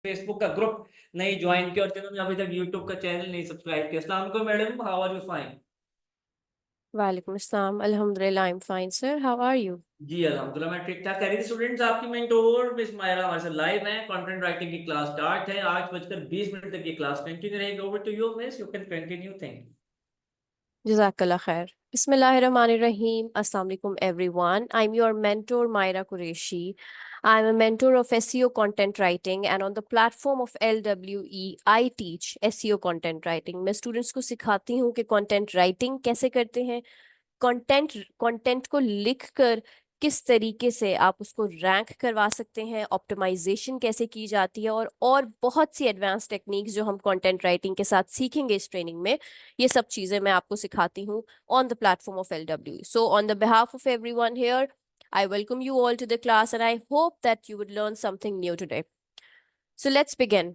Facebook का group नहीं join किया और जिन्होंने अभी तक यूट्यूब का चैनल नहीं सब्सक्राइब किया। अस्सलाम वालेकुम madam, how are you? Fine. वालेकुम अस्सलाम। अल्हम्दुलिल्लाह, I am fine sir. How are you? जी अल्हम्दुलिल्लाह मैं ठीक ठाक। कह रही थी स्टूडेंट्स, आपकी मेंटोर मिस मायरा हमारे साथ लाइव है। कंटेंट राइटिंग की क्लास स्टार्ट है। 8:20 तक ये क्लास कंटिन्यू रहेगी। Over to you miss, you can continue thing. जज़ाकल्लाह खैर। बिस्मिल्लाहिर्रहमानिर्रहीम। अस्सलाम वालेकुम everyone. I am your mentor Maira Qureshi. I am a mentor of SEO content writing and on the platform of LWE I teach SEO content writing. मैं students को सिखाती हूँ कि कंटेंट राइटिंग कैसे करते हैं, कंटेंट कंटेंट को लिखकर किस तरीके से आप उसको रैंक करवा सकते हैं, ऑप्टिमाइजेशन कैसे की जाती है, और बहुत सी एडवांस टेक्निक्स जो हम कंटेंट राइटिंग के साथ सीखेंगे इस ट्रेनिंग में। ये सब चीज़ें मैं आपको सिखाती हूँ on the platform of LWE. So on the behalf of everyone here, I welcome you all to the class and I hope that you would learn something new today. So let's begin.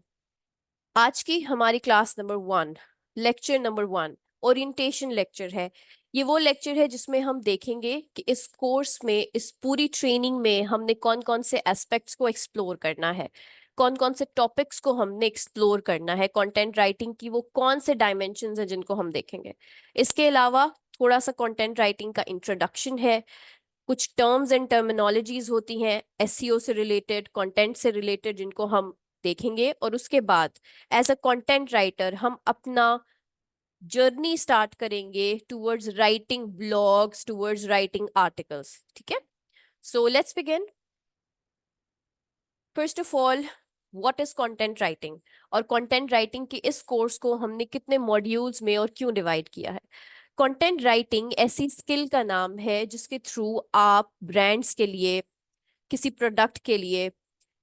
आज की हमारी class number 1, lecture number 1, orientation lecture है। ये वो lecture है जिसमें हम देखेंगे कि इस कोर्स में, इस पूरी ट्रेनिंग में हमने कौन कौन से एस्पेक्ट्स को एक्सप्लोर करना है, कौन कौन से टॉपिक्स को हमने एक्सप्लोर करना है, कंटेंट राइटिंग की वो कौन से डायमेंशंस हैं जिनको हम देखेंगे। इसके अलावा थोड़ा सा कंटेंट राइटिंग का इंट्रोडक्शन है, कुछ टर्म्स एंड टर्मिनोलॉजीज होती हैं एसईओ से रिलेटेड, कंटेंट से रिलेटेड, जिनको हम देखेंगे। और उसके बाद एज अ कंटेंट राइटर हम अपना जर्नी स्टार्ट करेंगे towards writing blogs, towards writing articles. ठीक है, so let's begin. First of all, what is content writing, और कंटेंट राइटिंग के इस कोर्स को हमने कितने मॉड्यूल्स में और क्यों डिवाइड किया है। कंटेंट राइटिंग ऐसी स्किल का नाम है जिसके थ्रू आप ब्रांड्स के लिए, किसी प्रोडक्ट के लिए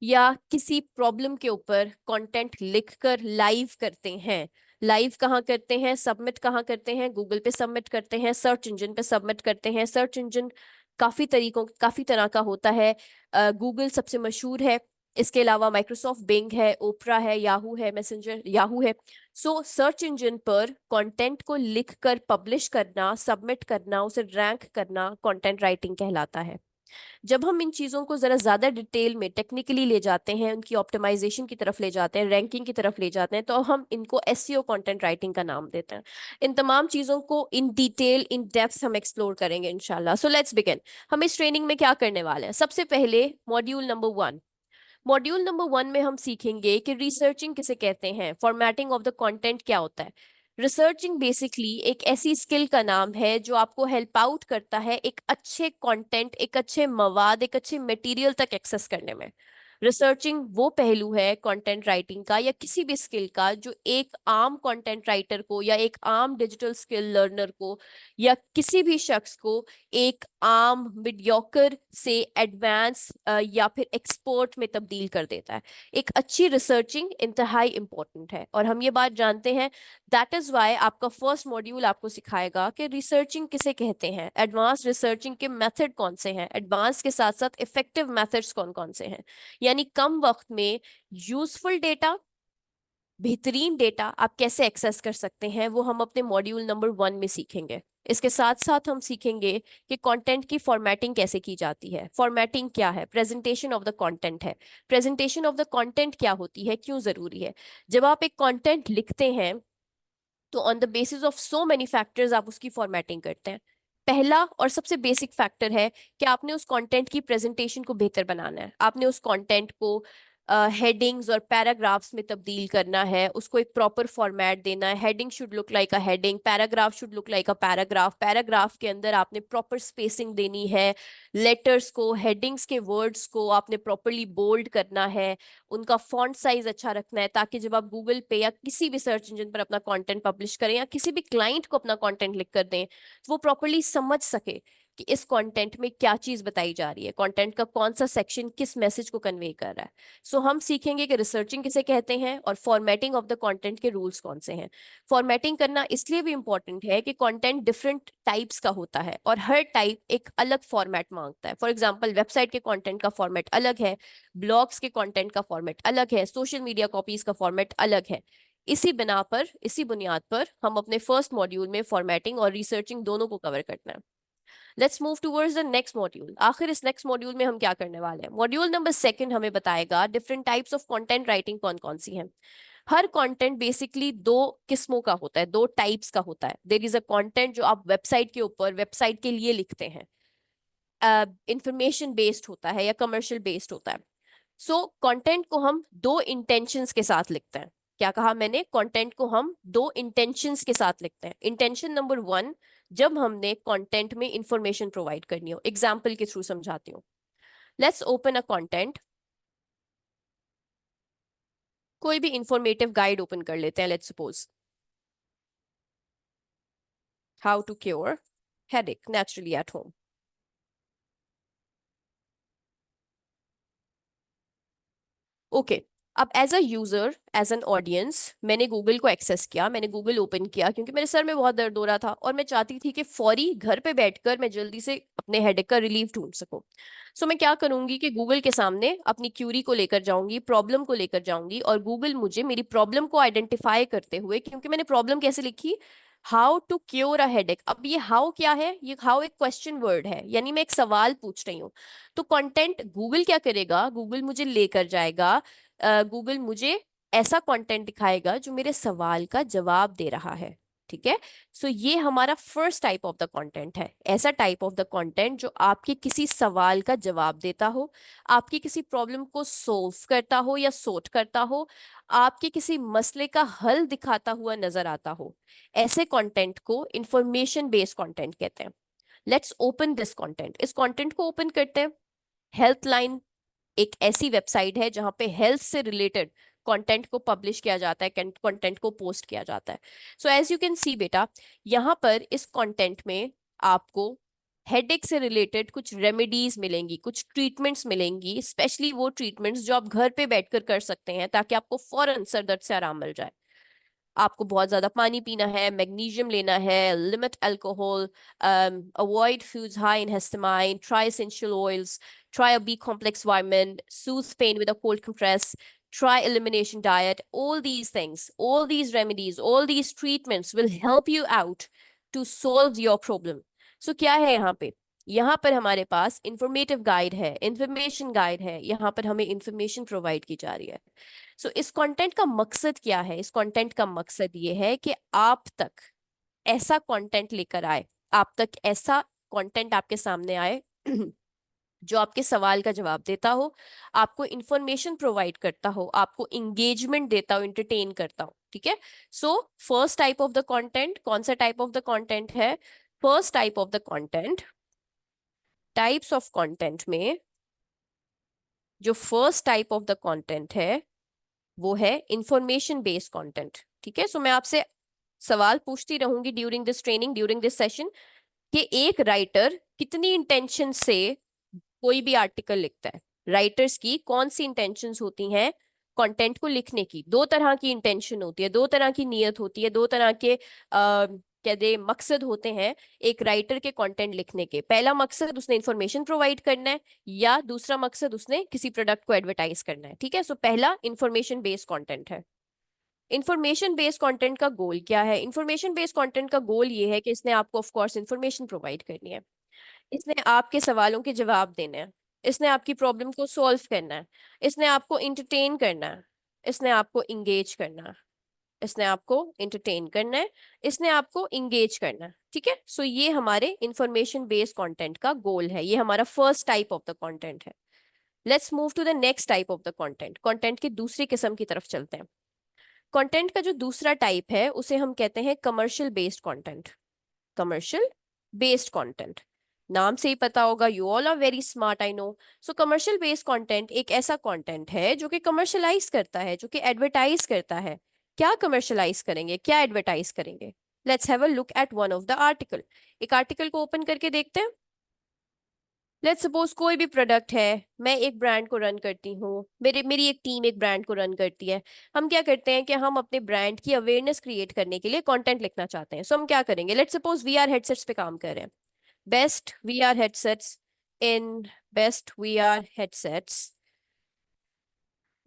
या किसी प्रॉब्लम के ऊपर कंटेंट लिखकर लाइव करते हैं। लाइव कहाँ करते हैं, सबमिट कहाँ करते हैं? गूगल पे सबमिट करते हैं, सर्च इंजन पे सबमिट करते हैं। सर्च इंजन काफी तरह का होता है। गूगल सबसे मशहूर है, इसके अलावा माइक्रोसॉफ्ट बिंग है, ओपरा है, याहू है, मैसेंजर याहू है। सो सर्च इंजन पर कंटेंट को लिखकर पब्लिश करना, सबमिट करना, उसे रैंक करना कंटेंट राइटिंग कहलाता है। जब हम इन चीज़ों को ज़रा ज़्यादा डिटेल में टेक्निकली ले जाते हैं, उनकी ऑप्टिमाइजेशन की तरफ ले जाते हैं, रैंकिंग की तरफ ले जाते हैं, तो हम इनको एसईओ कंटेंट राइटिंग का नाम देते हैं। इन तमाम चीज़ों को इन डिटेल, इन डेप्थ हम एक्सप्लोर करेंगे इंशाल्लाह। So let's begin. हम इस ट्रेनिंग में क्या करने वाले हैं? सबसे पहले मॉड्यूल नंबर 1। मॉड्यूल नंबर 1 में हम सीखेंगे कि रिसर्चिंग किसे कहते हैं, फॉर्मेटिंग ऑफ द कंटेंट क्या होता है। रिसर्चिंग बेसिकली एक ऐसी स्किल का नाम है जो आपको हेल्प आउट करता है एक अच्छे कंटेंट, एक अच्छे मवाद, एक अच्छे मटेरियल तक एक्सेस करने में। रिसर्चिंग वो पहलू है कंटेंट राइटिंग का या किसी भी स्किल का जो एक आम कंटेंट राइटर को या एक आम डिजिटल स्किल लर्नर को या किसी भी शख्स को एक आम मीडियोकर से एडवांस या फिर एक्सपर्ट में तब्दील कर देता है। एक अच्छी रिसर्चिंग इंतहाई इंपॉर्टेंट है और हम ये बात जानते हैं। दैट इज वाई आपका फर्स्ट मॉड्यूल आपको सिखाएगा कि रिसर्चिंग किसे कहते हैं, एडवांस रिसर्चिंग के मेथड कौन से हैं, एडवांस के साथ साथ इफेक्टिव मेथड्स कौन कौन से हैं। यानी कम वक्त में यूजफुल डेटा, बेहतरीन डेटा आप कैसे एक्सेस कर सकते हैं, वो हम अपने मॉड्यूल नंबर 1 में सीखेंगे। इसके साथ साथ हम सीखेंगे कि कंटेंट की फॉर्मेटिंग कैसे की जाती है। फॉर्मेटिंग क्या है? प्रेजेंटेशन ऑफ द कंटेंट है। प्रेजेंटेशन ऑफ द कंटेंट क्या होती है, क्यों जरूरी है? जब आप एक कंटेंट लिखते हैं तो on the basis of so many factors आप उसकी फॉर्मेटिंग करते हैं। पहला और सबसे बेसिक फैक्टर है कि आपने उस कंटेंट की प्रेजेंटेशन को बेहतर बनाना है। आपने उस कंटेंट को हेडिंग्स और पैराग्राफ्स में तब्दील करना है, उसको एक प्रॉपर फॉर्मेट देना है। Heading should look like a heading, paragraph should look like a paragraph. Paragraph के अंदर आपने प्रॉपर स्पेसिंग देनी है। लेटर्स को, हेडिंग्स के वर्ड्स को आपने प्रॉपरली बोल्ड करना है। उनका फॉन्ट साइज अच्छा रखना है ताकि जब आप गूगल पे या किसी भी सर्च इंजन पर अपना कंटेंट पब्लिश करें या किसी भी क्लाइंट को अपना कंटेंट लिख कर दें तो वो प्रॉपरली समझ सके कि इस कंटेंट में क्या चीज बताई जा रही है, कंटेंट का कौन सा सेक्शन किस मैसेज को कन्वे कर रहा है। सो हम सीखेंगे कि रिसर्चिंग किसे कहते हैं और फॉर्मेटिंग ऑफ द कंटेंट के रूल्स कौन से हैं। फॉर्मेटिंग करना इसलिए भी इंपॉर्टेंट है कि कंटेंट डिफरेंट टाइप्स का होता है और हर टाइप एक अलग फॉर्मेट मांगता है। फॉर एग्जांपल, वेबसाइट के कंटेंट का फॉर्मेट अलग है, ब्लॉग्स के कंटेंट का फॉर्मेट अलग है, सोशल मीडिया कॉपीज का फॉर्मेट अलग है। इसी बिना पर, इसी बुनियाद पर हम अपने फर्स्ट मॉड्यूल में फॉर्मेटिंग और रिसर्चिंग दोनों को कवर करना है। Let's move towards the next module. आखिर इस नेक्स्ट मॉड्यूल में हम क्या करने वाले हैं? मॉड्यूल नंबर 2 हमें बताएगा different types of content writing कौन कौन सी हैं। हर कंटेंट बेसिकली दो किस्मों का होता है, दो टाइप्स का होता है। देयर इज अ कंटेंट जो आप वेबसाइट के ऊपर वेबसाइट के लिए लिखते हैं, इंफॉर्मेशन बेस्ड होता है या कमर्शियल बेस्ड होता है। सो कंटेंट को हम दो इंटेंशंस के साथ लिखते हैं। क्या कहा मैंने? कंटेंट को हम दो इंटेंशंस के साथ लिखते हैं। इंटेंशन नंबर 1, जब हमने कंटेंट में इंफॉर्मेशन प्रोवाइड करनी हो। एग्जाम्पल के थ्रू समझाती हूँ। लेट्स ओपन अ कंटेंट, कोई भी इंफॉर्मेटिव गाइड ओपन कर लेते हैं। Let's suppose how to cure headache naturally at home. Okay, अब as a user, as an audience, मैंने गूगल को एक्सेस किया, मैंने गूगल ओपन किया क्योंकि मेरे सर में बहुत दर्द हो रहा था और मैं चाहती थी कि फौरी घर पे बैठकर मैं जल्दी से अपने हेडेक का रिलीफ ढूंढ सकूं। सो मैं क्या करूंगी कि गूगल के सामने अपनी क्यूरी को लेकर जाऊंगी, प्रॉब्लम को लेकर जाऊंगी, और गूगल मुझे मेरी प्रॉब्लम को आइडेंटिफाई करते हुए, क्योंकि मैंने प्रॉब्लम कैसे लिखी, how to cure a headache. अब ये हाउ क्या है? ये हाउ एक क्वेश्चन वर्ड है, यानी मैं एक सवाल पूछ रही हूँ। तो कंटेंट गूगल क्या करेगा? गूगल मुझे लेकर जाएगा, गूगल मुझे ऐसा कंटेंट दिखाएगा जो मेरे सवाल का जवाब दे रहा है। ठीक है? सो ये हमारा first type of the content है। ऐसा टाइप ऑफ द कंटेंट जो आपके किसी सवाल का जवाब देता हो, आपकी किसी प्रॉब्लम को सोल्व करता हो या सोर्ट करता हो, आपके किसी मसले का हल दिखाता हुआ नजर आता हो। ऐसे कंटेंट को इंफॉर्मेशन बेस्ड कंटेंट कहते हैं। Let's open this content. इस कंटेंट को ओपन करते हैं। हेल्थलाइन एक ऐसी वेबसाइट है जहां पे हेल्थ से रिलेटेड कंटेंट को पब्लिश किया जाता है, कंटेंट को पोस्ट किया जाता है। So as you can see बेटा, यहाँ पर इस कंटेंट में आपको हेडेक से रिलेटेड कुछ रेमेडीज मिलेंगी, कुछ ट्रीटमेंट्स मिलेंगी, स्पेशली वो ट्रीटमेंट्स जो आप घर पे बैठकर कर सकते हैं ताकि आपको फौरन सर दर्द से आराम मिल जाए। आपको बहुत ज्यादा पानी पीना है, मैग्नीशियम लेना है, limit alcohol, avoid foods high in histamine, try essential oils, try a B complex vitamin, soothe pain with a cold compress, try elimination diet. All these things, all these remedies, all these treatments will help you out to solve your problem. So क्या है यहाँ पे? यहाँ पर हमारे पास informative guide है, information guide है, यहाँ पर हमें इंफॉर्मेशन प्रोवाइड की जा रही है। सो इस कंटेंट का मकसद क्या है? इस कंटेंट का मकसद ये है कि आप तक ऐसा कंटेंट लेकर आए, आप तक ऐसा कंटेंट आपके सामने आए जो आपके सवाल का जवाब देता हो, आपको इंफॉर्मेशन प्रोवाइड करता हो, आपको इंगेजमेंट देता हो, इंटरटेन करता हो। ठीक है? So first type of the content, कौन सा टाइप ऑफ द कंटेंट है? First type of the content, types of content में जो first type of the content है वो है इंफॉर्मेशन बेस्ड कंटेंट। ठीक है? सो मैं आपसे सवाल पूछती रहूंगी during this training, during this session, कि एक राइटर कितनी इंटेंशन से कोई भी आर्टिकल लिखता है। राइटर्स की कौन सी इंटेंशंस होती हैं कंटेंट को लिखने की? दो तरह की इंटेंशन होती है, दो तरह की नीयत होती है, दो तरह के क्या दे मकसद होते हैं एक राइटर के कंटेंट लिखने के। पहला मकसद उसने इंफॉर्मेशन प्रोवाइड करना है, या दूसरा मकसद उसने किसी प्रोडक्ट को एडवर्टाइज करना है। ठीक है? सो पहला इंफॉर्मेशन बेस्ड कंटेंट है। इंफॉर्मेशन बेस्ड कंटेंट का गोल क्या है? इंफॉर्मेशन बेस्ड कंटेंट का गोल ये है कि इसने आपको ऑफ कोर्स इंफॉर्मेशन प्रोवाइड करनी है, इसने आपके सवालों के जवाब देने हैं, इसने आपकी प्रॉब्लम को सॉल्व करना है, इसने आपको इंटरटेन करना है, इसने आपको इंगेज करना है, इसने आपको इंटरटेन करना है, इसने आपको इंगेज करना है। ठीक है? सो ये हमारे इंफॉर्मेशन बेस्ड कंटेंट का गोल है, ये हमारा first type of the content है। Let's move to the next type of the content. Content की दूसरी किस्म की तरफ चलते हैं। कंटेंट का जो दूसरा टाइप है उसे हम कहते हैं commercial based content. Commercial based content, नाम से ही पता होगा, you all are very smart, I know. So commercial based content एक ऐसा कंटेंट है जो कि कमर्शलाइज करता है, जो कि एडवर्टाइज करता है। क्या कमर्शलाइज करेंगे, क्या एडवर्टाइज करेंगे? Let's have a look at one of the article. एक आर्टिकल को ओपन करके देखते हैं। लेट्स सपोज कोई भी प्रोडक्ट है, मैं एक ब्रांड को रन करती हूँ, मेरी एक टीम एक ब्रांड को रन करती है। हम क्या करते हैं कि हम अपने ब्रांड की अवेयरनेस क्रिएट करने के लिए कंटेंट लिखना चाहते हैं। सो हम क्या करेंगे? लेट्स सपोज वीआर हेडसेट्स पे काम कर रहे हैं। Best VR headsets in best VR headsets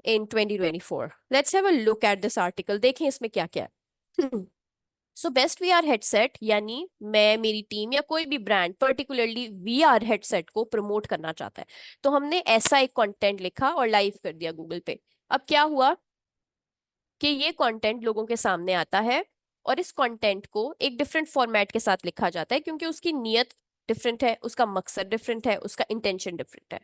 in 2024. Let's have a look at this article. देखें इसमें क्या क्या है। सो बेस्ट वीआर हेडसेट, यानी मैं, मेरी टीम या कोई भी ब्रांड पर्टिकुलरली वीआर हेडसेट को प्रमोट करना चाहता है, तो हमने ऐसा एक कंटेंट लिखा और लाइव कर दिया गूगल पे। अब क्या हुआ कि ये कंटेंट लोगों के सामने आता है और इस कंटेंट को एक डिफरेंट फॉर्मेट के साथ लिखा जाता है, क्योंकि उसकी नीयत डिफरेंट है, उसका मकसद डिफरेंट है, उसका इंटेंशन डिफरेंट है।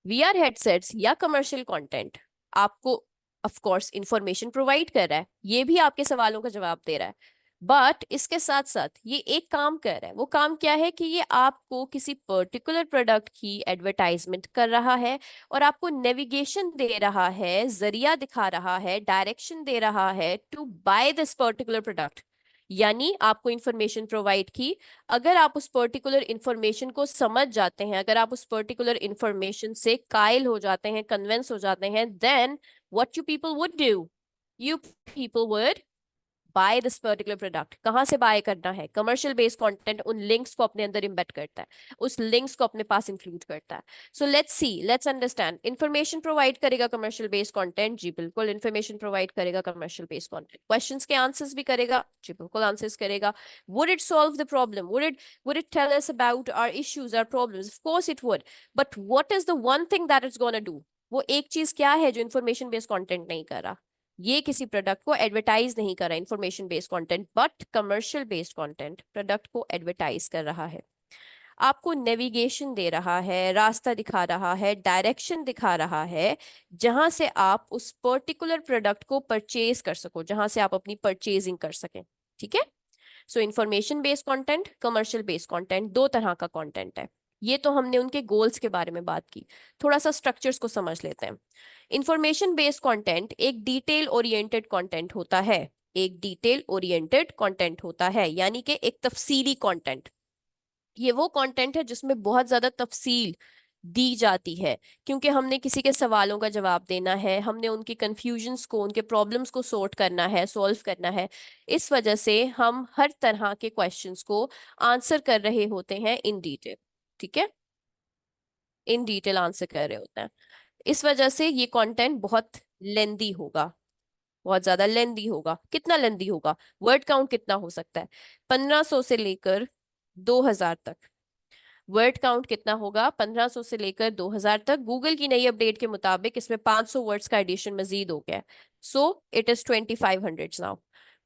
वीआर हेडसेट्स या कमर्शियल कंटेंट आपको ऑफ कोर्स इंफॉर्मेशन प्रोवाइड कर रहा है, ये भी आपके सवालों का जवाब दे रहा है, बट इसके साथ साथ ये एक काम कर रहा है। वो काम क्या है कि ये आपको किसी पर्टिकुलर प्रोडक्ट की एडवर्टाइजमेंट कर रहा है और आपको नेविगेशन दे रहा है, जरिया दिखा रहा है, डायरेक्शन दे रहा है to buy this particular product. यानी आपको इंफॉर्मेशन प्रोवाइड की, अगर आप उस पर्टिकुलर इंफॉर्मेशन को समझ जाते हैं, अगर आप उस पर्टिकुलर इंफॉर्मेशन से कायल हो जाते हैं, कन्विंस हो जाते हैं, then what you people would do, you people would buy this particular product. कहाँ से बाय करना है? कमर्शियल बेस्ड कंटेंट उन लिंक्स को अपने अंदर इम्बेड करता है, उस लिंक्स को अपने पास इंक्लूड करता है। So let's see, let's understand. Information provide करेगा कमर्शियल बेस्ड कंटेंट, जी बिल्कुल इंफॉर्मेशन प्रोवाइड करेगा कमर्शियल बेस्ड कंटेंट। क्वेश्चंस के आंसर्स भी करेगा, जी बिल्कुल आंसर्स करेगा। Would it solve the problem? Would it tell us about our issues, our problems? Of course it would. But what is the one thing that it's gonna do? वो एक चीज क्या है जो इंफॉर्मेशन बेस्ड कंटेंट नहीं कर रहा? ये किसी प्रोडक्ट को एडवर्टाइज नहीं कर रहा information based content, but commercial based content product को एडवर्टाइज कर रहा है, आपको नेविगेशन दे रहा है, रास्ता दिखा रहा है, डायरेक्शन दिखा रहा है, जहां से आप उस पर्टिकुलर प्रोडक्ट को परचेज कर सको, जहां से आप अपनी परचेजिंग कर सकें। ठीक है। सो information based content, commercial based content, दो तरह का कंटेंट है। ये तो हमने उनके गोल्स के बारे में बात की, थोड़ा सा स्ट्रक्चर्स को समझ लेते हैं। इंफॉर्मेशन बेस्ड कंटेंट एक डिटेल ओरिएंटेड कंटेंट होता है, एक डिटेल ओरिएंटेड कंटेंट होता है, यानी कि एक तफसीली कंटेंट। ये वो कंटेंट है जिसमें बहुत ज्यादा तफसील दी जाती है, क्योंकि हमने किसी के सवालों का जवाब देना है, हमने उनके कंफ्यूजन्स को, उनके प्रॉब्लम्स को सॉर्ट करना है, सॉल्व करना है। इस वजह से हम हर तरह के क्वेश्चंस को आंसर कर रहे होते हैं इन डिटेल। ठीक है, इन डिटेल आंसर कर रहे होते हैं। इस वजह से ये कंटेंट बहुत लेंदी होगा, बहुत ज्यादा लेंदी होगा। कितना लेंदी होगा? वर्ड काउंट कितना हो सकता है? 1500 से लेकर 2000 तक। वर्ड काउंट कितना होगा? 1500 से लेकर 2000 तक। गूगल की नई अपडेट के मुताबिक इसमें 500 वर्ड्स का एडिशन मजीद हो गया है, सो इट इज 2500 नाउ।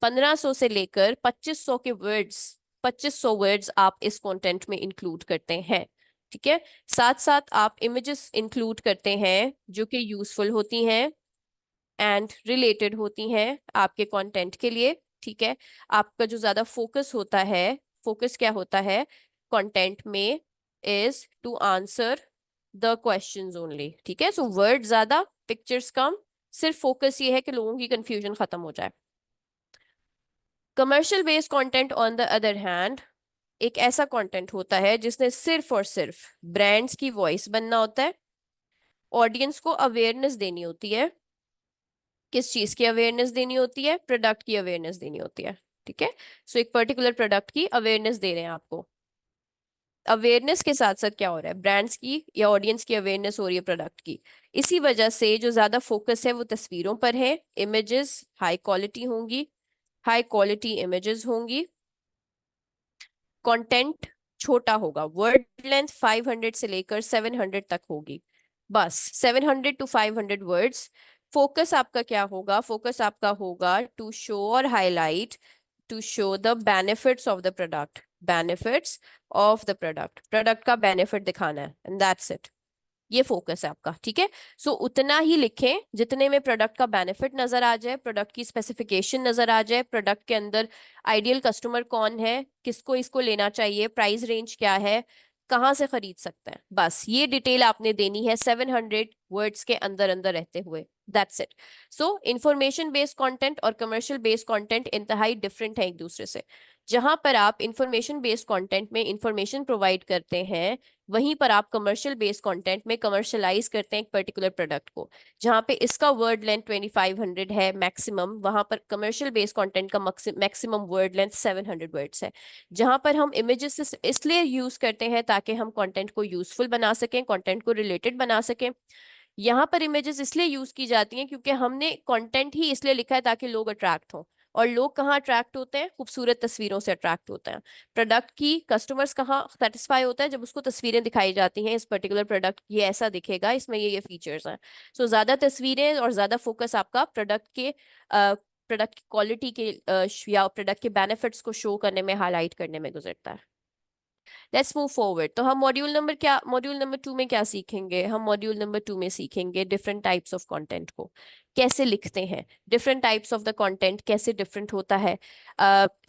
1500 से लेकर 2500 के वर्ड्स, 2500 वर्ड्स आप इस कंटेंट में इंक्लूड करते हैं। ठीक है। साथ साथ आप इमेजेस इंक्लूड करते हैं जो कि यूजफुल होती हैं एंड रिलेटेड होती हैं आपके कंटेंट के लिए। ठीक है। आपका जो ज्यादा फोकस होता है, फोकस क्या होता है कंटेंट में, is to answer the questions only. ठीक है। सो वर्ड ज्यादा, पिक्चर्स कम, सिर्फ फोकस ये है कि लोगों की कंफ्यूजन खत्म हो जाए। Commercial based content on the other hand एक ऐसा कंटेंट होता है जिसने सिर्फ और सिर्फ ब्रांड्स की वॉइस बनना होता है, ऑडियंस को अवेयरनेस देनी होती है। किस चीज की अवेयरनेस देनी होती है? प्रोडक्ट की अवेयरनेस देनी होती है। ठीक है। सो एक पर्टिकुलर प्रोडक्ट की अवेयरनेस दे रहे हैं आपको। अवेयरनेस के साथ साथ क्या हो रहा है? ब्रांड्स की या ऑडियंस की अवेयरनेस हो रही है प्रोडक्ट की। इसी वजह से जो ज्यादा फोकस है वो तस्वीरों पर है। इमेजेस हाई क्वालिटी होंगी, हाई क्वालिटी इमेजेस होंगी। कंटेंट छोटा होगा, वर्ड लेंथ 500 से लेकर 700 तक होगी, बस 700 टू 500 वर्ड्स। फोकस आपका क्या होगा? फोकस आपका होगा टू शो और highlight, to show the benefits of the product, benefits of the product, product का बेनिफिट दिखाना है, एंड दैट्स इट। ये फोकस है आपका। ठीक है। सो उतना ही लिखें जितने में प्रोडक्ट का बेनिफिट नजर आ जाए, प्रोडक्ट की स्पेसिफिकेशन नजर आ जाए, प्रोडक्ट के अंदर आइडियल कस्टमर कौन है, किसको इसको लेना चाहिए, प्राइस रेंज क्या है, कहाँ से खरीद सकते हैं, बस ये डिटेल आपने देनी है 700 वर्ड्स के अंदर अंदर रहते हुए। That's it. So information based content और कमर्शियल बेस्ड कंटेंट इंतहाई डिफरेंट है एक दूसरे से। जहां पर आप इंफॉर्मेशन बेस्ड कंटेंट में इंफॉर्मेशन प्रोवाइड करते हैं, वहीं पर आप कमर्शियल बेस्ड कंटेंट में कमर्शलाइज करते हैं एक पर्टिकुलर प्रोडक्ट को। जहां पे इसका वर्ड लेंथ 2500 है मैक्सिमम, वहां पर कमर्शियल बेस्ड कंटेंट का मैक्सिमम वर्ड लेंथ 700 वर्ड्स है। जहां पर हम इमेजेस इसलिए यूज करते हैं ताकि हम कंटेंट को यूजफुल बना सकें, कंटेंट को रिलेटेड बना सकें। यहाँ पर इमेजेस इसलिए यूज की जाती हैं क्योंकि हमने कंटेंट ही इसलिए लिखा है ताकि लोग अट्रैक्ट हों। और लोग कहाँ अट्रैक्ट होते हैं? खूबसूरत तस्वीरों से अट्रैक्ट होते हैं। प्रोडक्ट की कस्टमर्स कहाँ सेटिस्फाई होता है? जब उसको तस्वीरें दिखाई जाती हैं, इस पर्टिकुलर प्रोडक्ट ये ऐसा दिखेगा, इसमें ये फीचर्स हैं। सो ज्यादा तस्वीरें और ज्यादा फोकस आपका प्रोडक्ट की क्वालिटी के या प्रोडक्ट के बेनिफिट्स को शो करने में, हाईलाइट करने में गुजरता है। Let's move forward. तो हम मॉड्यूल नंबर 2 में क्या सीखेंगे? हम मॉड्यूल नंबर 2 में सीखेंगे डिफरेंट टाइप्स ऑफ कंटेंट को कैसे लिखते हैं, different types of the content कैसे डिफरेंट होता है।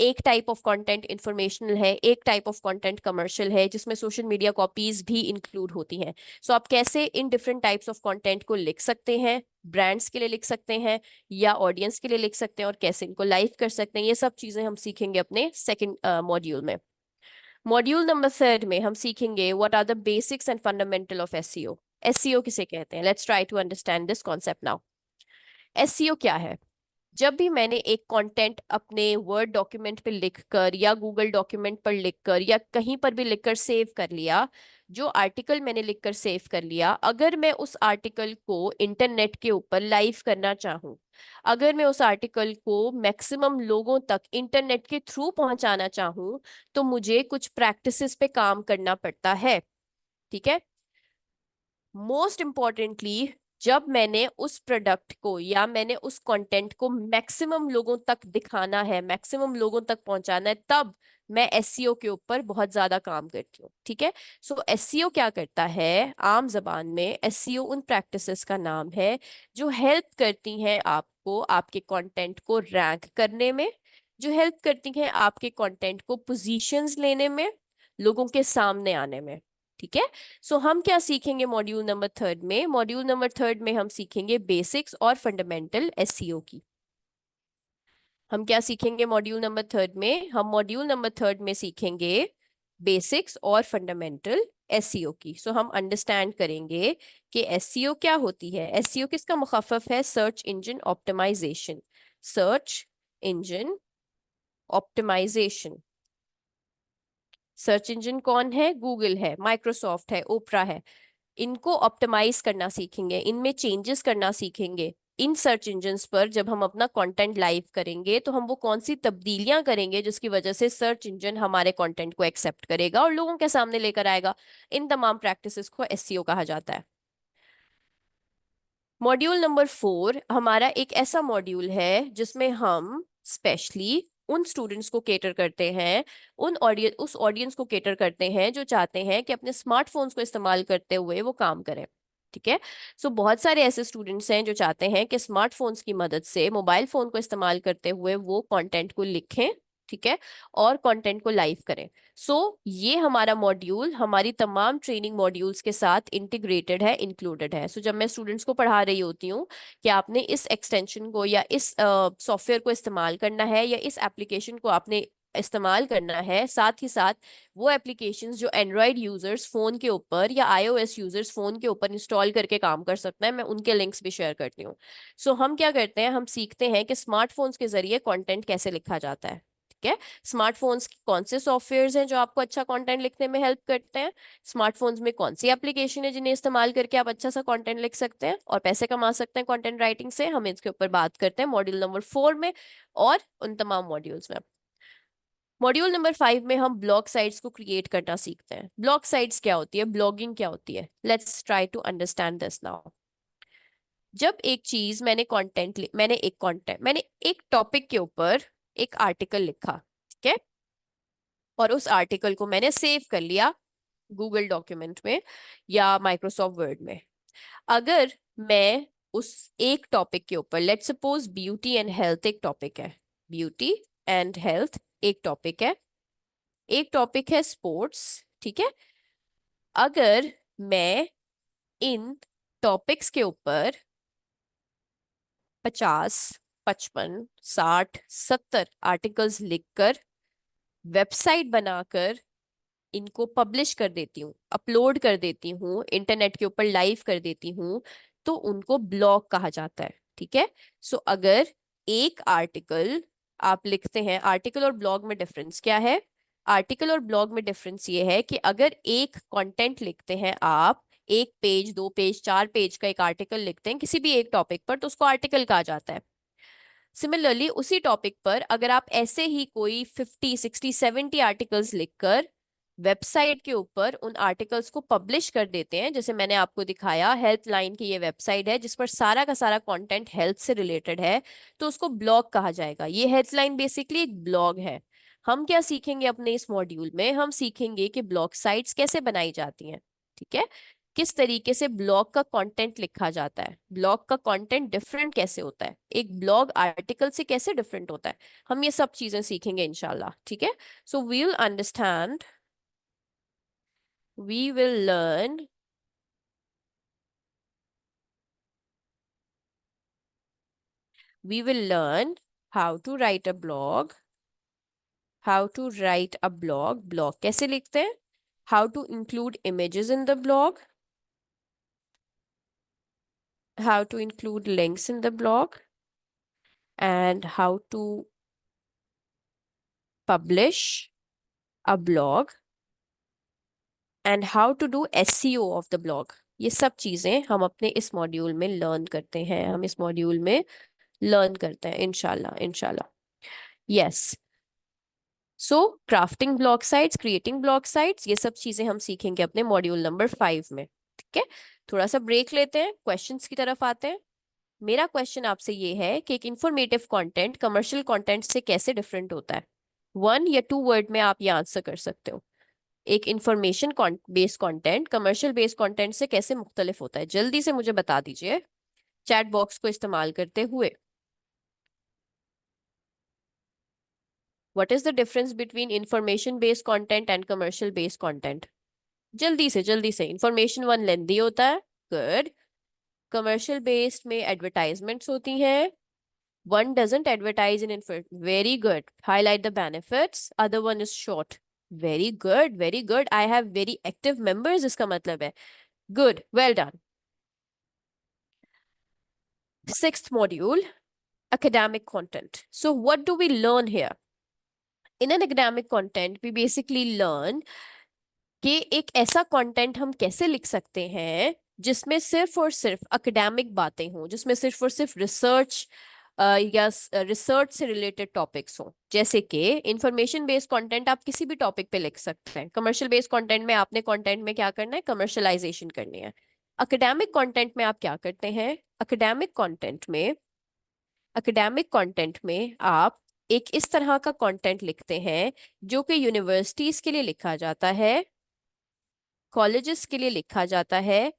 एक टाइप ऑफ कंटेंट इंफॉर्मेशनल है, एक टाइप ऑफ कंटेंट कमर्शियल है, जिसमें सोशल मीडिया कॉपीज भी इंक्लूड होती हैं। सो आप कैसे in different types of content को लिख सकते हैं, ब्रांड्स के लिए लिख सकते हैं या ऑडियंस के लिए लिख सकते हैं, और कैसे इनको लाइव कर सकते हैं, ये सब चीजें हम सीखेंगे अपने सेकेंड मॉड्यूल में। मॉड्यूल नंबर 3 में हम सीखेंगे what are the basics and fundamental of SEO. SEO किसे कहते हैं? Let's try to understand this concept now. SEO क्या है? जब भी मैंने एक कंटेंट अपने वर्ड डॉक्यूमेंट पे लिखकर या गूगल डॉक्यूमेंट पर लिखकर या कहीं पर भी लिखकर सेव कर लिया, जो आर्टिकल मैंने लिखकर सेव कर लिया, अगर मैं उस आर्टिकल को इंटरनेट के ऊपर लाइव करना चाहूँ, अगर मैं उस आर्टिकल को मैक्सिमम लोगों तक इंटरनेट के थ्रू पहुंचाना चाहूँ, तो मुझे कुछ प्रैक्टिसेस पे काम करना पड़ता है। ठीक है। मोस्ट इम्पॉर्टेंटली, जब मैंने उस प्रोडक्ट को या मैंने उस कंटेंट को मैक्सिमम लोगों तक दिखाना है, मैक्सिमम लोगों तक पहुंचाना है, तब मैं एसईओ के ऊपर बहुत ज्यादा काम करती हूँ। ठीक है। सो एसईओ क्या करता है? आम जबान में एसईओ उन प्रैक्टिसेस का नाम है जो हेल्प करती हैं आपको आपके कंटेंट को रैंक करने में, जो हेल्प करती हैं आपके कंटेंट को पोजीशंस लेने में, लोगों के सामने आने में। ठीक है। सो हम क्या सीखेंगे मॉड्यूल नंबर 3 में? मॉड्यूल नंबर 3 में हम सीखेंगे बेसिक्स और फंडामेंटल एसईओ की। हम क्या सीखेंगे मॉड्यूल नंबर 3 में? हम मॉड्यूल नंबर 3 में सीखेंगे बेसिक्स और फंडामेंटल एसईओ की। सो हम अंडरस्टैंड करेंगे कि एसईओ क्या होती है। एसईओ किसका मुखफ़फ़ है? Search engine optimisation. Search engine optimisation. Search engine कौन है? गूगल है, माइक्रोसॉफ्ट है, ओपरा है। इनको ऑप्टिमाइज करना सीखेंगे, इनमें चेंजेस करना सीखेंगे। इन सर्च इंजन्स पर जब हम अपना कंटेंट लाइव करेंगे, तो हम वो कौन सी तब्दीलियां करेंगे जिसकी वजह से सर्च इंजन हमारे कंटेंट को एक्सेप्ट करेगा और लोगों के सामने लेकर आएगा। इन तमाम प्रैक्टिसेस को एसईओ कहा जाता है। मॉड्यूल नंबर 4 हमारा एक ऐसा मॉड्यूल है जिसमें हम स्पेशली उन स्टूडेंट्स को केटर करते हैं, उस ऑडियंस को केटर करते हैं जो चाहते हैं कि अपने स्मार्टफोन्स को इस्तेमाल करते हुए वो काम करें। ठीक है। सो बहुत सारे ऐसे स्टूडेंट्स हैं जो चाहते हैं कि स्मार्टफोन्स की मदद से, मोबाइल फोन को इस्तेमाल करते हुए वो कंटेंट को लिखें, ठीक है, और कंटेंट को लाइव करें। ये हमारा मॉड्यूल हमारी तमाम ट्रेनिंग मॉड्यूल्स के साथ इंटीग्रेटेड है, इंक्लूडेड है। जब मैं स्टूडेंट्स को पढ़ा रही होती हूँ कि आपने इस एक्सटेंशन को या इस सॉफ्टवेयर को इस्तेमाल करना है या इस एप्लीकेशन को आपने इस्तेमाल करना है, साथ ही साथ वो एप्लीकेशंस जो एंड्रॉयड यूजर्स फोन के ऊपर या आईओएस यूजर्स फोन के ऊपर इंस्टॉल करके काम कर सकते हैं, मैं उनके लिंक्स भी शेयर करती हूँ। हम क्या करते हैं? हम सीखते हैं कि स्मार्टफोन्स के जरिए कंटेंट कैसे लिखा जाता है। ठीक है। स्मार्टफोन्स की कौन से सॉफ्टवेयर्स हैं जो आपको अच्छा कंटेंट लिखने में हेल्प करते हैं? स्मार्टफोन्स में कौन सी एप्लीकेशन है जिन्हें इस्तेमाल करके आप अच्छा सा कंटेंट लिख सकते हैं और पैसे कमा सकते हैं कंटेंट राइटिंग से? हम इसके ऊपर बात करते हैं मॉड्यूल नंबर 4 में और उन तमाम मॉड्यूल्स में। मॉड्यूल नंबर 5 में हम ब्लॉग साइट्स को क्रिएट करना सीखते हैं। ब्लॉग साइट्स क्या होती है? ब्लॉगिंग क्या होती है? Let's try to understand this now. जब एक चीज मैंने एक टॉपिक के ऊपर एक आर्टिकल लिखा, ठीक है, और उस आर्टिकल को मैंने सेव कर लिया गूगल डॉक्यूमेंट में या माइक्रोसॉफ्ट वर्ड में। अगर मैं उस एक टॉपिक के ऊपर, let's suppose beauty and health एक टॉपिक है, ब्यूटी एंड हेल्थ एक टॉपिक है, एक टॉपिक है स्पोर्ट्स, ठीक है। अगर मैं इन टॉपिक्स के ऊपर 50, 55, 60, 70 आर्टिकल्स लिखकर वेबसाइट बनाकर इनको पब्लिश कर देती हूँ, अपलोड कर देती हूँ, इंटरनेट के ऊपर लाइव कर देती हूँ, तो उनको ब्लॉग कहा जाता है। ठीक है। अगर एक आर्टिकल आप लिखते हैं, आर्टिकल और ब्लॉग में डिफरेंस क्या है? आर्टिकल और ब्लॉग में डिफरेंस ये है कि अगर एक कंटेंट लिखते हैं आप, एक पेज, 2 पेज, 4 पेज का एक आर्टिकल लिखते हैं किसी भी एक टॉपिक पर, तो उसको आर्टिकल कहा जाता है। सिमिलरली उसी टॉपिक पर अगर आप ऐसे ही कोई 50 60 70 आर्टिकल्स लिखकर वेबसाइट के ऊपर उन आर्टिकल्स को पब्लिश कर देते हैं, जैसे मैंने आपको दिखाया हेल्पलाइन की ये वेबसाइट है जिस पर सारा का सारा कंटेंट हेल्थ से रिलेटेड है, तो उसको ब्लॉग कहा जाएगा। ये हेल्पलाइन बेसिकली एक ब्लॉग है। हम क्या सीखेंगे अपने इस मॉड्यूल में, हम सीखेंगे कि ब्लॉग साइट्स कैसे बनाई जाती हैं, ठीक है, किस तरीके से ब्लॉग का कंटेंट लिखा जाता है, ब्लॉग का कंटेंट डिफरेंट कैसे होता है, एक ब्लॉग आर्टिकल से कैसे डिफरेंट होता है। हम ये सब चीजें सीखेंगे इंशाल्लाह, ठीक है। So we will understand, we will learn we will learn how to write a blog, blog कैसे लिखते हैं, how to include images in the blog, how to include links in the blog, and how to publish a blog, and how to do SEO of the blog। ये सब चीजें हम अपने इस module में लर्न करते हैं, हम इस मॉड्यूल में लर्न करते हैं इंशाल्लाह इंशाल्लाह। Yes, so crafting blog sites, creating blog sites, ये सब चीजें हम सीखेंगे अपने मॉड्यूल नंबर 5 में, ठीक है। थोड़ा सा ब्रेक लेते हैं, क्वेश्चंस की तरफ आते हैं। मेरा क्वेश्चन आपसे ये है कि एक इंफॉर्मेटिव कंटेंट कमर्शियल कंटेंट से कैसे डिफरेंट होता है। 1 या 2 वर्ड में आप ये आंसर कर सकते हो। एक information based content commercial based content से कैसे मुख्तलिफ होता है, जल्दी से मुझे बता दीजिए चैट बॉक्स को इस्तेमाल करते हुए। What is the difference between information based content and commercial based content? जल्दी से। इंफॉर्मेशन वन लेंदी होता है, गुड। कमर्शियल बेस्ड में एडवर्टाइजमेंट्स होती हैं, one doesn't advertise in very good. Highlight the benefits, other one is short. Very good very good, I have very active members, इसका मतलब है good, well done. Sixth module, academic content. So what do we learn here? In an academic content we basically learn कि एक ऐसा content हम कैसे लिख सकते हैं जिसमें सिर्फ और सिर्फ एकेडमिक बातें हों, जिसमें सिर्फ और सिर्फ रिसर्च या रिसर्च से रिलेटेड टॉपिक्स हों। जैसे कि इंफॉर्मेशन बेस्ड कंटेंट आप किसी भी टॉपिक पे लिख सकते हैं, कमर्शियल बेस्ड कंटेंट में आपने कंटेंट में क्या करना है, कमर्शलाइजेशन करनी है। एकेडमिक कंटेंट में आप क्या करते हैं, एकेडमिक कंटेंट में आप एक इस तरह का कंटेंट लिखते हैं जो कि यूनिवर्सिटीज के लिए लिखा जाता है, कॉलेजेस के लिए लिखा जाता है,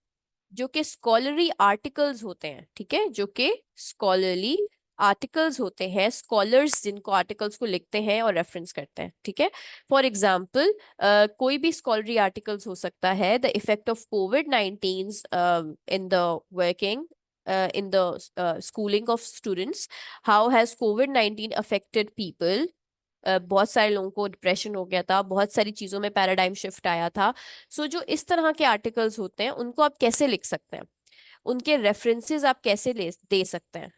जो कि स्कॉलरी आर्टिकल्स होते हैं, ठीक है, जो कि स्कॉलरली आर्टिकल्स होते हैं, स्कॉलर्स जिनको आर्टिकल्स को लिखते हैं और रेफरेंस करते हैं, ठीक है। फॉर एग्जाम्पल कोई भी स्कॉलरी आर्टिकल्स हो सकता है, the effect of covid in the working in the schooling of students, how has COVID-19 affected people। बहुत सारे लोगों को डिप्रेशन हो गया था, बहुत सारी चीजों में पैराडाइम शिफ्ट आया था। सो जो इस तरह के आर्टिकल्स होते हैं उनको आप कैसे लिख सकते हैं, उनके रेफरेंसेस आप कैसे दे सकते हैं।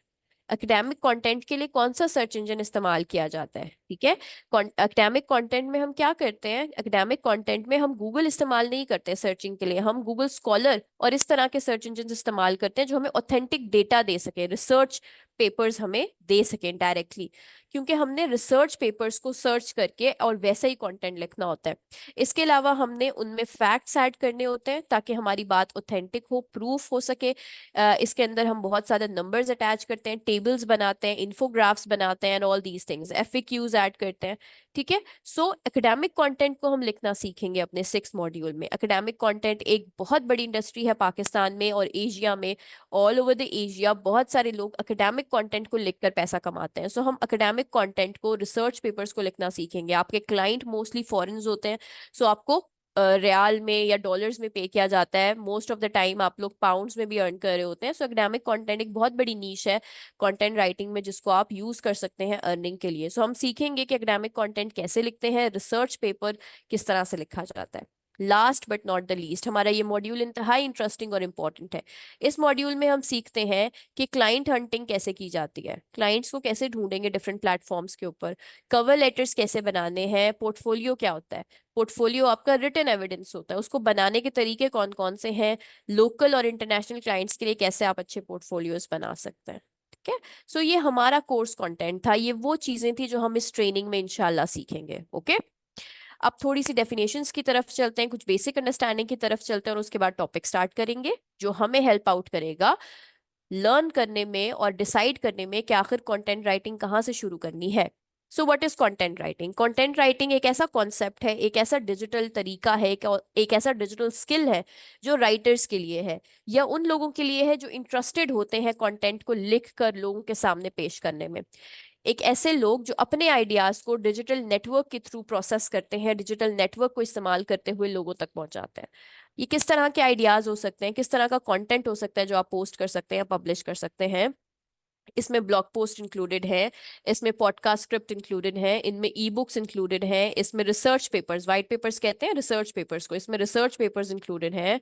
एकेडमिक कंटेंट के लिए कौन सा सर्च इंजन इस्तेमाल किया जाता है, ठीक है। एकेडमिक कंटेंट में हम क्या करते हैं, एकेडमिक कंटेंट में हम गूगल इस्तेमाल नहीं करते सर्चिंग के लिए, हम गूगल स्कॉलर और इस तरह के सर्च इंजन इस्तेमाल करते हैं जो हमें ऑथेंटिक डेटा दे सके, रिसर्च पेपर्स हमें दे सकें डायरेक्टली, क्योंकि हमने रिसर्च पेपर्स को सर्च करके और वैसा ही कंटेंट लिखना होता है। इसके अलावा हमने उनमें फैक्ट्स ऐड करने होते हैं ताकि हमारी बात ऑथेंटिक हो, प्रूफ हो सके। इसके अंदर हम बहुत सारे नंबर्स अटैच करते हैं, टेबल्स बनाते हैं, इन्फोग्राफ्स बनाते हैं, and all these things, FAQs add करते हैं, ठीक है। सो एकेडमिक कंटेंट को हम लिखना सीखेंगे अपने 6 मॉड्यूल में। एकेडमिक कंटेंट एक बहुत बड़ी इंडस्ट्री है पाकिस्तान में और एशिया में, ऑल ओवर द एशिया बहुत सारे लोग एकेडमिक कंटेंट को लिखकर पैसा कमाते हैं। सो हम एकेडमिक कंटेंट को, रिसर्च पेपर्स को लिखना सीखेंगे। आपके क्लाइंट मोस्टली फॉरेन्स होते हैं, सो आपको रियाल में या डॉलर्स में पे किया जाता है, मोस्ट ऑफ द टाइम आप लोग पाउंड्स में भी अर्न कर रहे होते हैं। सो एकेडमिक कंटेंट एक बहुत बड़ी नीश है कंटेंट राइटिंग में जिसको आप यूज कर सकते हैं अर्निंग के लिए। सो हम सीखेंगे कि एकेडमिक कंटेंट कैसे लिखते हैं, रिसर्च पेपर किस तरह से लिखा जाता है। Last but not the least, हमारा ये मॉड्यूल इंतहाई इंटरेस्टिंग और इम्पोर्टेंट है। इस मॉड्यूल में हम सीखते हैं कि क्लाइंट हंटिंग कैसे की जाती है, क्लाइंट्स को कैसे ढूंढेंगे डिफरेंट प्लेटफॉर्म्स के ऊपर, कवर लेटर्स कैसे बनाने हैं, पोर्टफोलियो क्या होता है, पोर्टफोलियो आपका रिटन एविडेंस होता है, उसको बनाने के तरीके कौन कौन से हैं, लोकल और इंटरनेशनल क्लाइंट्स के लिए कैसे आप अच्छे पोर्टफोलियोज बना सकते हैं। ठीक है। सो ये हमारा कोर्स कंटेंट था, ये वो चीजें थी जो हम इस ट्रेनिंग में इंशाल्लाह सीखेंगे। ओके, अब थोड़ी सी डेफिनेशंस की तरफ चलते हैं, कुछ बेसिक अंडरस्टैंडिंग की तरफ चलते हैं, और उसके बाद टॉपिक स्टार्ट करेंगे जो हमें हेल्प आउट करेगा लर्न करने में और डिसाइड करने में कि आखिर कंटेंट राइटिंग कहाँ से शुरू करनी है। So what is content writing? Content writing एक ऐसा कॉन्सेप्ट है, एक ऐसा डिजिटल तरीका है, एक ऐसा डिजिटल स्किल है जो राइटर्स के लिए है, या उन लोगों के लिए है जो इंटरेस्टेड होते हैं कंटेंट को लिख कर लोगों के सामने पेश करने में। एक ऐसे लोग जो अपने आइडियाज को डिजिटल नेटवर्क के थ्रू प्रोसेस करते हैं, डिजिटल नेटवर्क को इस्तेमाल करते हुए लोगों तक पहुंचाते हैं। ये किस तरह के आइडियाज हो सकते हैं, किस तरह का कंटेंट हो सकता है जो आप पोस्ट कर सकते हैं या पब्लिश कर सकते हैं। इसमें ब्लॉग पोस्ट इंक्लूडेड है, इसमें पॉडकास्ट स्क्रिप्ट इंक्लूडेड है, इनमें ई बुक्स इंक्लूडेड है, इसमें रिसर्च पेपर्स, वाइट पेपर्स कहते हैं रिसर्च पेपर्स को, इसमें रिसर्च पेपर्स इंक्लूडेड है,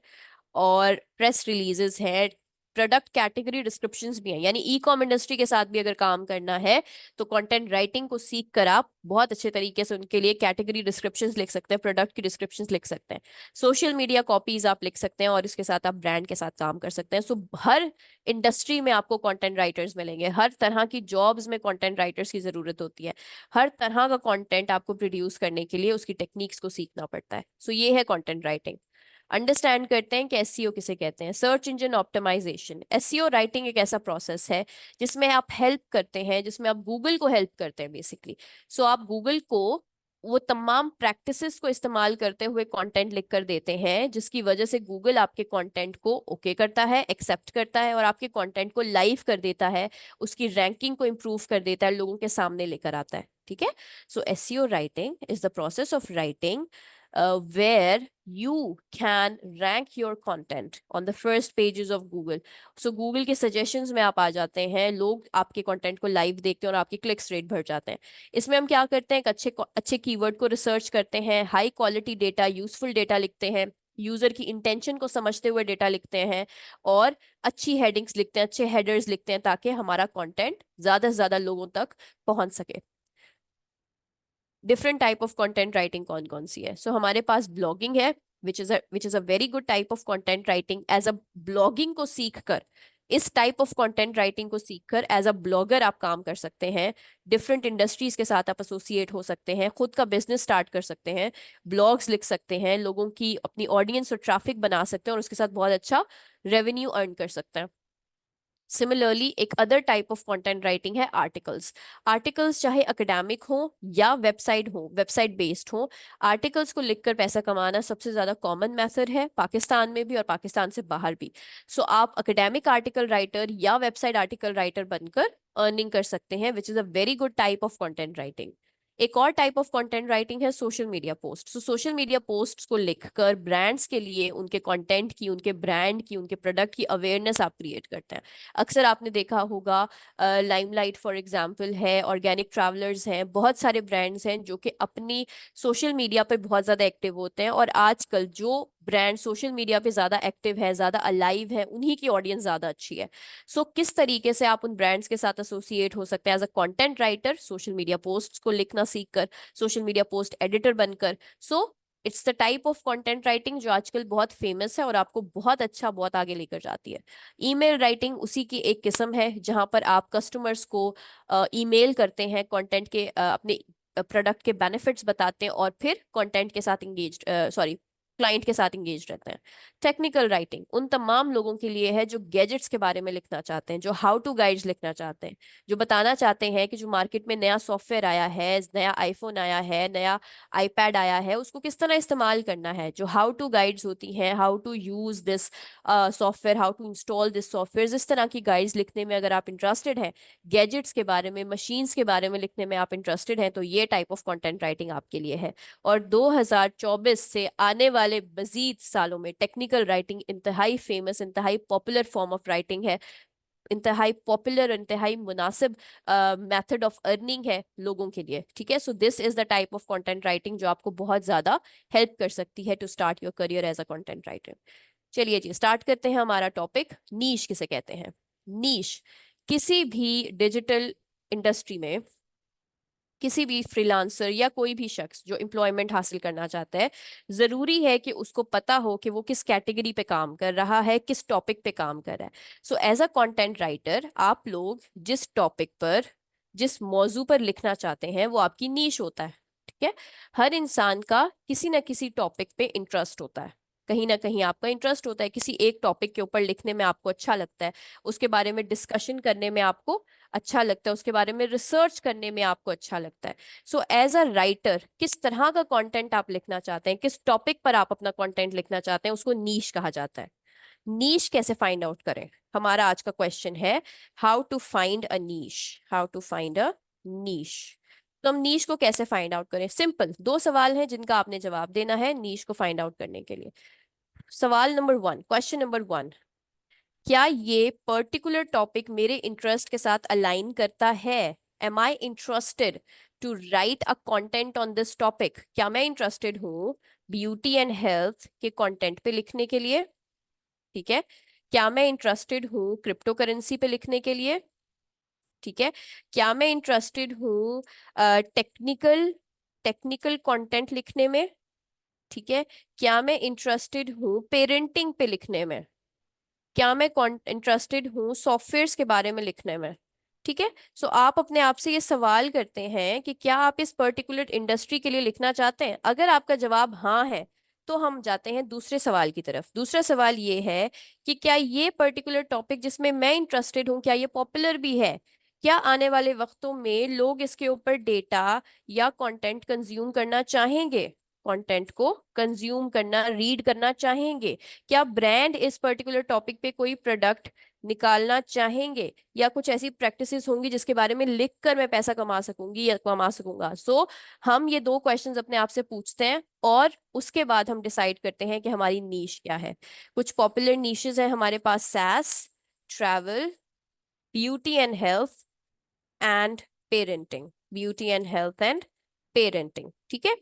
और प्रेस रिलीजेस है, प्रोडक्ट कैटेगरी डिस्क्रिप्शंस भी हैं। यानी ई कॉम इंडस्ट्री के साथ भी अगर काम करना है तो कंटेंट राइटिंग को सीख कर आप बहुत अच्छे तरीके से उनके लिए कैटेगरी डिस्क्रिप्शंस लिख सकते हैं, प्रोडक्ट की डिस्क्रिप्शंस लिख सकते हैं, सोशल मीडिया कॉपीज आप लिख सकते हैं, और इसके साथ आप ब्रांड के साथ काम कर सकते हैं। सो हर इंडस्ट्री में आपको कंटेंट राइटर्स मिलेंगे, हर तरह की जॉब्स में कंटेंट राइटर्स की जरूरत होती है, हर तरह का कंटेंट आपको प्रोड्यूस करने के लिए उसकी टेक्निक्स को सीखना पड़ता है। सो ये है कंटेंट राइटिंग। अंडरस्टैंड करते हैं कि एसईओ किसे कहते हैं। Search engine optimisation, SEO writing एक ऐसा प्रोसेस है जिसमें आप हेल्प करते हैं, जिसमें आप गूगल को हेल्प करते हैं बेसिकली। सो आप गूगल को वो तमाम प्रैक्टिसेस को इस्तेमाल करते हुए कंटेंट लिख कर देते हैं, जिसकी वजह से गूगल आपके कंटेंट को ओके करता है, एक्सेप्ट करता है, और आपके कंटेंट को लाइव कर देता है, उसकी रैंकिंग को इम्प्रूव कर देता है, लोगों के सामने लेकर आता है। ठीक है। So SEO writing is the process of writing where you can rank your content on the first pages of Google. So Google के suggestions में आप आ जाते हैं, लोग आपके content को live देखते हैं और आपकी clicks rate बढ़ जाते हैं। इसमें हम क्या करते हैं, एक अच्छे कीवर्ड को रिसर्च करते हैं, high quality data, useful data लिखते हैं, यूजर की इंटेंशन को समझते हुए डेटा लिखते हैं, और अच्छी हेडिंग्स लिखते हैं, अच्छे हेडर्स लिखते हैं, ताकि हमारा कंटेंट ज्यादा से ज्यादा लोगों तक पहुंच सके। Different type of content writing कौन कौन सी है? सो हमारे पास ब्लॉगिंग है, which is a very good type of content writing. As a blogging को सीख कर, इस टाइप ऑफ कंटेंट राइटिंग को सीखकर एज अ ब्लॉगर आप काम कर सकते हैं, डिफरेंट इंडस्ट्रीज के साथ आप एसोसिएट हो सकते हैं, खुद का बिजनेस स्टार्ट कर सकते हैं, ब्लॉग्स लिख सकते हैं, लोगों की अपनी ऑडियंस और ट्रैफिक बना सकते हैं, और उसके साथ बहुत अच्छा रेवेन्यू अर्न कर सकते हैं। सिमिलरली एक other type of content writing है आर्टिकल्स। आर्टिकल्स चाहे एकेडमिक हो या वेबसाइट बेस्ड हो, आर्टिकल्स को लिखकर पैसा कमाना सबसे ज्यादा कॉमन मेथड है, पाकिस्तान में भी और पाकिस्तान से बाहर भी। सो आप एकेडमिक आर्टिकल राइटर या वेबसाइट आर्टिकल राइटर बनकर अर्निंग कर सकते हैं, विच is a very good type of content writing. एक और टाइप ऑफ कंटेंट राइटिंग है सोशल मीडिया पोस्ट। सो सोशल मीडिया पोस्ट को लिखकर ब्रांड्स के लिए उनके कंटेंट की, उनके ब्रांड की, उनके प्रोडक्ट की अवेयरनेस आप क्रिएट करते हैं। अक्सर आपने देखा होगा, लाइमलाइट फॉर एग्जांपल है, ऑर्गेनिक ट्रैवलर्स हैं, बहुत सारे ब्रांड्स हैं जो कि अपनी सोशल मीडिया पे बहुत ज़्यादा एक्टिव होते हैं, और आजकल जो ब्रांड सोशल मीडिया पे ज़्यादा एक्टिव है, ज़्यादा अलाइव है, उन्हीं की ऑडियंस ज़्यादा अच्छी है। सो किस तरीके से आप उन ब्रांड्स के साथ एसोसिएट हो सकते हैं as a content writer, social media post को लिखना सीख कर, सोशल मीडिया पोस्ट एडिटर बनकर। So it's the type of content writing जो आजकल बहुत फेमस है और आपको बहुत अच्छा, बहुत आगे लेकर जाती है। ईमेल राइटिंग उसी की एक किस्म है, जहां पर आप कस्टमर्स को ईमेल करते हैं, कंटेंट के अपने प्रोडक्ट के बेनिफिट्स बताते हैं, और फिर कंटेंट के साथ इंगेज सॉरी क्लाइंट के साथ इंगेज रहते हैं। टेक्निकल राइटिंग उन तमाम लोगों के लिए है जो गैजेट्स के बारे में लिखना चाहते हैं, जो हाउ टू गाइड्स लिखना चाहते हैं, जो बताना चाहते हैं कि जो मार्केट में नया सॉफ्टवेयर आया है, नया आईफोन आया है, नया आईपैड आया है, उसको किस तरह इस्तेमाल करना है, जो हाउ टू गाइड्स होती हैं, how to use this software, how to install this software, इस तरह की गाइड्स लिखने में अगर आप इंटरेस्टेड हैं, गैजेट्स के बारे में, मशीन्स के बारे में लिखने में आप इंटरेस्टेड हैं, तो ये टाइप ऑफ कंटेंट राइटिंग आपके लिए है। और 2024 से आने वाले मजीद सालों में टेक्निकल राइटिंग इंतहाई फेमस, इंतहाई पॉपुलर फॉर्म ऑफ राइटिंग है, इंतहाई पॉपुलर, इंतहाई मुनासिब मेथड ऑफ अर्निंग है लोगों के लिए। ठीक है। So this is the type of content writing जो आपको बहुत ज्यादा हेल्प कर सकती है to start your career as a content writer. चलिए जी, स्टार्ट करते हैं हमारा टॉपिक। नीश किसे कहते हैं? नीश किसी भी डिजिटल इंडस्ट्री में किसी भी फ्रीलांसर या कोई भी शख्स जो एम्प्लॉयमेंट हासिल करना चाहता है, जरूरी है कि उसको पता हो कि वो किस कैटेगरी पे काम कर रहा है, किस टॉपिक पे काम कर रहा है। So as a content writer, आप लोग जिस टॉपिक पर, जिस मौजू पर लिखना चाहते हैं, वो आपकी नीश होता है। ठीक है। हर इंसान का किसी ना किसी टॉपिक पे इंटरेस्ट होता है। कहीं ना कहीं आपका इंटरेस्ट होता है, किसी एक टॉपिक के ऊपर लिखने में आपको अच्छा लगता है, उसके बारे में डिस्कशन करने में आपको अच्छा लगता है, उसके बारे में रिसर्च करने में आपको अच्छा लगता है। सो एज अ राइटर, किस तरह का कंटेंट आप लिखना चाहते हैं, किस टॉपिक पर आप अपना कंटेंट लिखना चाहते हैं, उसको नीश कहा जाता है। नीश कैसे फाइंड आउट करें, हमारा आज का क्वेश्चन है, how to find a niche. How to find a niche. तो हम नीश को कैसे फाइंड आउट करें? सिंपल, दो सवाल हैं जिनका आपने जवाब देना है नीश को फाइंड आउट करने के लिए। सवाल नंबर 1, क्वेश्चन नंबर 1, क्या ये पर्टिकुलर टॉपिक मेरे इंटरेस्ट के साथ अलाइन करता है? Am I interested to write a content on this topic? क्या मैं इंटरेस्टेड हूँ ब्यूटी एंड हेल्थ के कंटेंट पे लिखने के लिए? ठीक है। क्या मैं इंटरेस्टेड हूँ क्रिप्टो करेंसी पे लिखने के लिए? ठीक है। क्या मैं इंटरेस्टेड हूँ टेक्निकल टेक्निकल कंटेंट लिखने में? ठीक है। क्या मैं इंटरेस्टेड हूँ पेरेंटिंग पे लिखने में? क्या मैं इंटरेस्टेड हूँ सॉफ्टवेयर्स के बारे में लिखने में? ठीक है। सो आप अपने आप से ये सवाल करते हैं कि क्या आप इस पर्टिकुलर इंडस्ट्री के लिए लिखना चाहते हैं। अगर आपका जवाब हाँ है, तो हम जाते हैं दूसरे सवाल की तरफ। दूसरा सवाल ये है कि क्या ये पर्टिकुलर टॉपिक जिसमें मैं इंटरेस्टेड हूँ, क्या ये पॉपुलर भी है? क्या आने वाले वक्तों में लोग इसके ऊपर डेटा या कंटेंट कंज्यूम करना चाहेंगे, कंटेंट को कंज्यूम करना, रीड करना चाहेंगे? क्या ब्रांड इस पर्टिकुलर टॉपिक पे कोई प्रोडक्ट निकालना चाहेंगे, या कुछ ऐसी प्रैक्टिसेस होंगी जिसके बारे में लिख कर मैं पैसा कमा सकूंगी या कमा सकूंगा? सो हम ये दो क्वेश्चंस अपने आप से पूछते हैं, और उसके बाद हम डिसाइड करते हैं कि हमारी नीश क्या है। कुछ पॉपुलर नीशेस हैं हमारे पास: SaaS, travel, beauty and health and parenting. Beauty and health and parenting. ठीक है।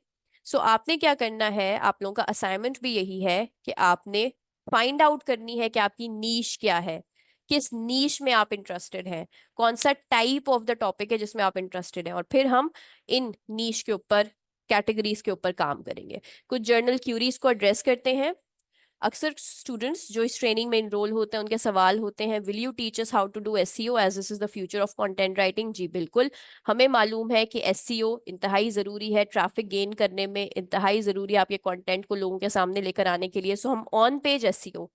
सो आपने क्या करना है, आप लोगों का असाइनमेंट भी यही है कि आपने फाइंड आउट करनी है कि आपकी नीश क्या है, किस नीश में आप इंटरेस्टेड हैं, कौन सा टाइप ऑफ द टॉपिक है जिसमें आप इंटरेस्टेड हैं, और फिर हम इन नीश के ऊपर, कैटेगरीज के ऊपर काम करेंगे। कुछ जर्नल क्यूरीज को एड्रेस करते हैं। अक्सर स्टूडेंट्स जो इस ट्रेनिंग में इनरोल होते हैं, उनके सवाल होते हैं, will you teach us how to do SEO as this is the future of content writing? जी बिल्कुल। हमें मालूम है कि एसईओ इंतहाई ज़रूरी है, ट्रैफिक गेन करने में इंतहाई ज़रूरी है आपके कंटेंट को लोगों के सामने लेकर आने के लिए। सो हम on page SEO,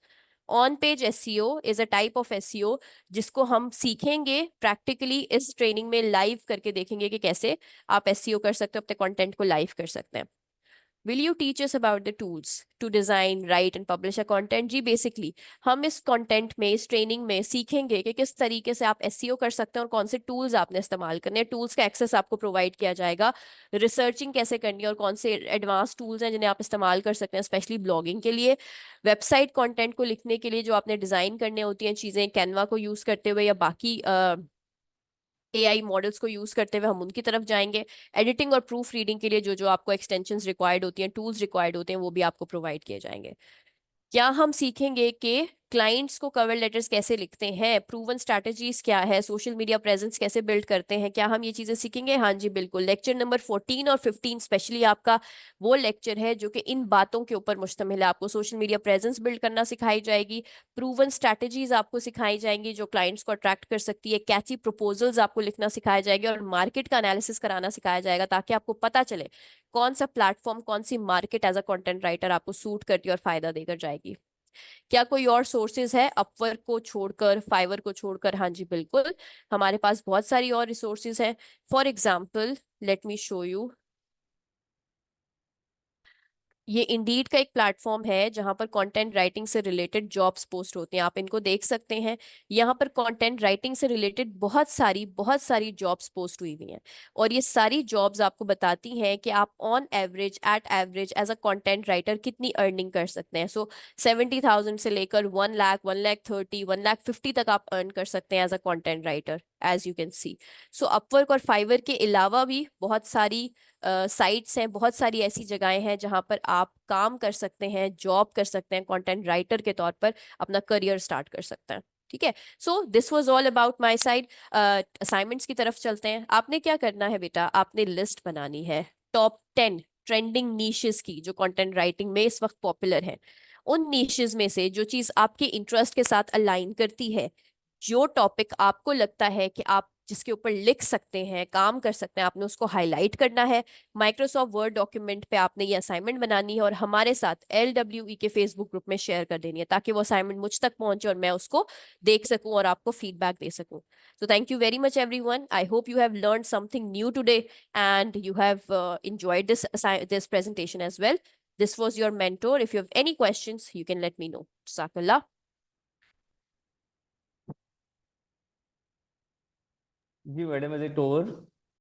on page SEO is a type of SEO जिसको हम सीखेंगे प्रैक्टिकली इस ट्रेनिंग में, लाइव करके देखेंगे कि कैसे आप एसईओ कर सकते हो, अपने कंटेंट को लाइव कर सकते हैं। Will you teach us about the tools to design, write and publish a content? जी बेसिकली हम इस कंटेंट में, इस ट्रेनिंग में सीखेंगे कि किस तरीके से आप एसईओ कर सकते हैं और कौन से टूल्स आपने इस्तेमाल करने हैं। टूल्स का एक्सेस आपको प्रोवाइड किया जाएगा, रिसर्चिंग कैसे करनी है और कौन से एडवांस टूल्स हैं जिन्हें आप इस्तेमाल कर सकते हैं, स्पेशली ब्लॉगिंग के लिए। वेबसाइट कंटेंट को लिखने के लिए जो आपने डिजाइन करने होती हैं चीजें, कैनवा को यूज करते हुए या बाकी एआई मॉडल्स को यूज करते हुए हम उनकी तरफ जाएंगे। एडिटिंग और प्रूफ रीडिंग के लिए जो जो आपको एक्सटेंशंस रिक्वायर्ड होती हैं, टूल्स रिक्वायर्ड होते हैं, वो भी आपको प्रोवाइड किए जाएंगे। क्या हम सीखेंगे कि क्लाइंट्स को कवर लेटर्स कैसे लिखते हैं, प्रूवन स्ट्रैटेजीज क्या है, सोशल मीडिया प्रेजेंस कैसे बिल्ड करते हैं? क्या हम ये चीजें सीखेंगे? हाँ जी बिल्कुल। लेक्चर नंबर 14 और 15 स्पेशली आपका वो लेक्चर है जो कि इन बातों के ऊपर मुश्तमिल है। आपको सोशल मीडिया प्रेजेंस बिल्ड करना सिखाई जाएगी, प्रूवन स्ट्रैटेजीज आपको सिखाई जाएंगी जो क्लाइंट्स को अट्रैक्ट कर सकती है, कैची प्रपोजल्स आपको लिखना सिखाया जाएगा, और मार्केट का एनालिसिस कराना सिखाया जाएगा, ताकि आपको पता चले कौन सा प्लेटफॉर्म, कौन सी market as a content writer आपको सूट करती है और फायदा देकर जाएगी। क्या कोई और सोर्सेज है अपवर्क को छोड़कर, फाइवर को छोड़कर? हाँ जी बिल्कुल, हमारे पास बहुत सारी और रिसोर्सेज हैं। For example, let me show you. ये इंडीड का एक प्लेटफॉर्म है जहां पर कंटेंट राइटिंग से रिलेटेड जॉब्स पोस्ट होते हैं, आप इनको देख सकते हैं। यहाँ पर कंटेंट राइटिंग से रिलेटेड बहुत सारी जॉब्स पोस्ट हुई हुई हैं, और ये सारी जॉब्स आपको बताती हैं कि आप on average, at average as a content writer कितनी अर्निंग कर सकते हैं। सो 70,000 से लेकर 1 लाख, 1,30,000, 1,50,000 तक आप अर्न कर सकते हैं as a content writer, as you can see. So Upwork और फाइवर के अलावा भी बहुत सारी साइट्स हैं, बहुत सारी ऐसी जगहें हैं जहां पर आप काम कर सकते हैं, जॉब कर सकते हैं, कंटेंट राइटर के तौर पर अपना करियर स्टार्ट कर सकते हैं। ठीक है। So this was all about my side. Assignments की तरफ चलते हैं। आपने क्या करना है बेटा, आपने लिस्ट बनानी है टॉप 10 ट्रेंडिंग नीशेस की जो कंटेंट राइटिंग में इस वक्त पॉपुलर है। उन नीशेस में से जो चीज आपके इंटरेस्ट के साथ अलाइन करती है, जो टॉपिक आपको लगता है कि आप जिसके ऊपर लिख सकते हैं, काम कर सकते हैं, आपने उसको हाईलाइट करना है। माइक्रोसॉफ्ट वर्ड डॉक्यूमेंट पे आपने ये असाइनमेंट बनानी है और हमारे साथ LWE के फेसबुक ग्रुप में शेयर कर देनी है, ताकि वो असाइनमेंट मुझ तक पहुंचे और मैं उसको देख सकूं और आपको फीडबैक दे सकूं। So thank you very much, everyone. I hope you have learned something new today and you have enjoyed this presentation as well. This was your mentor. If you have any questions, you can let me know. Jazakallah. जी madam, as a tour